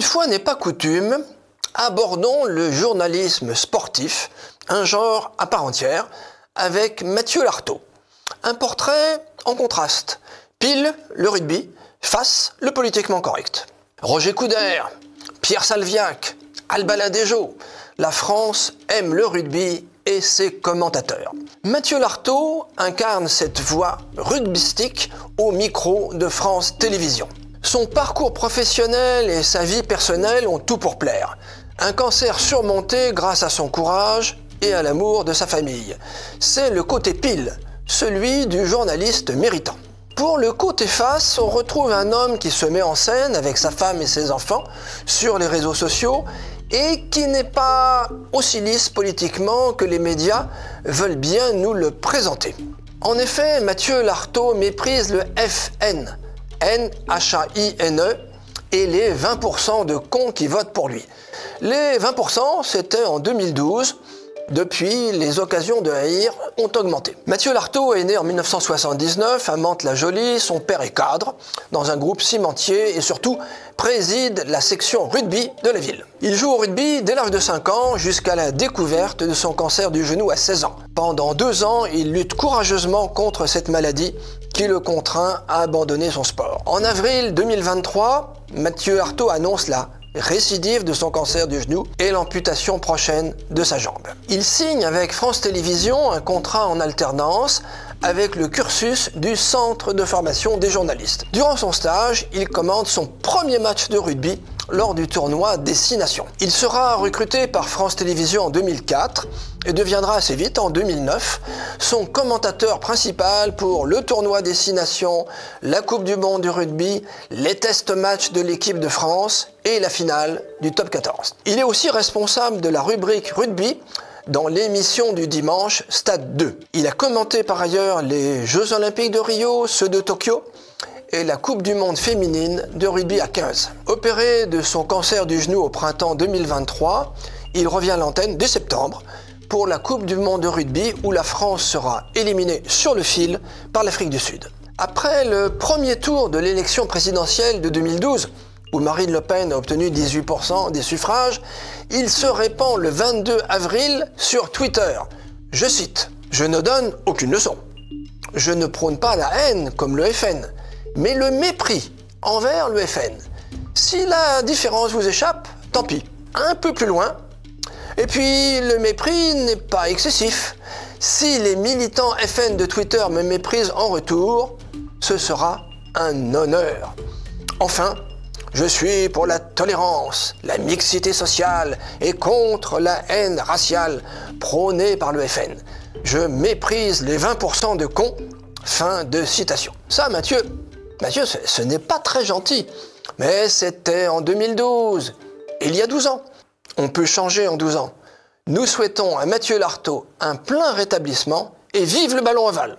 Une fois n'est pas coutume, abordons le journalisme sportif, un genre à part entière, avec Mathieu Lartaud. Un portrait en contraste. Pile, le rugby, face, le politiquement correct. Roger Coudert, Pierre Salviac, Alba Ladejo, la France aime le rugby et ses commentateurs. Mathieu Lartaud incarne cette voix rugbystique au micro de France Télévisions. Son parcours professionnel et sa vie personnelle ont tout pour plaire. Un cancer surmonté grâce à son courage et à l'amour de sa famille. C'est le côté pile, celui du journaliste méritant. Pour le côté face, on retrouve un homme qui se met en scène avec sa femme et ses enfants sur les réseaux sociaux et qui n'est pas aussi lisse politiquement que les médias veulent bien nous le présenter. En effet, Mathieu Lartaud méprise le FN, N-H-A-I-N-E, et les 20% de cons qui votent pour lui. Les 20%, c'était en 2012. Depuis, les occasions de haïr ont augmenté. Mathieu Lartaud est né en 1979 à Mantes-la-Jolie. Son père est cadre dans un groupe cimentier et surtout préside la section rugby de la ville. Il joue au rugby dès l'âge de 5 ans jusqu'à la découverte de son cancer du genou à 16 ans. Pendant 2 ans, il lutte courageusement contre cette maladie qui le contraint à abandonner son sport. En avril 2023, Mathieu Lartaud annonce la récidive de son cancer du genou et l'amputation prochaine de sa jambe. Il signe avec France Télévisions un contrat en alternance avec le cursus du Centre de formation des journalistes. Durant son stage, il commente son premier match de rugby lors du tournoi des 6 nations. Il sera recruté par France Télévisions en 2004 et deviendra assez vite, en 2009, son commentateur principal pour le tournoi des 6 nations, la Coupe du Monde du rugby, les test matchs de l'équipe de France et la finale du top 14. Il est aussi responsable de la rubrique rugby dans l'émission du dimanche Stade 2. Il a commenté par ailleurs les Jeux Olympiques de Rio, ceux de Tokyo et la Coupe du Monde féminine de rugby à 15. Opéré de son cancer du genou au printemps 2023, il revient à l'antenne dès septembre pour la Coupe du Monde de rugby où la France sera éliminée sur le fil par l'Afrique du Sud. Après le premier tour de l'élection présidentielle de 2012, où Marine Le Pen a obtenu 18% des suffrages, il se répand le 22 avril sur Twitter. Je cite « Je ne donne aucune leçon. Je ne prône pas la haine comme le FN, mais le mépris envers le FN. Si la différence vous échappe, tant pis. Un peu plus loin. Et puis, le mépris n'est pas excessif. Si les militants FN de Twitter me méprisent en retour, ce sera un honneur. Enfin, je suis pour la tolérance, la mixité sociale et contre la haine raciale prônée par le FN. Je méprise les 20% de cons. » Fin de citation. Ça, Mathieu, ce n'est pas très gentil. Mais c'était en 2012, il y a 12 ans. On peut changer en 12 ans. Nous souhaitons à Mathieu Lartaud un plein rétablissement et vive le ballon ovale.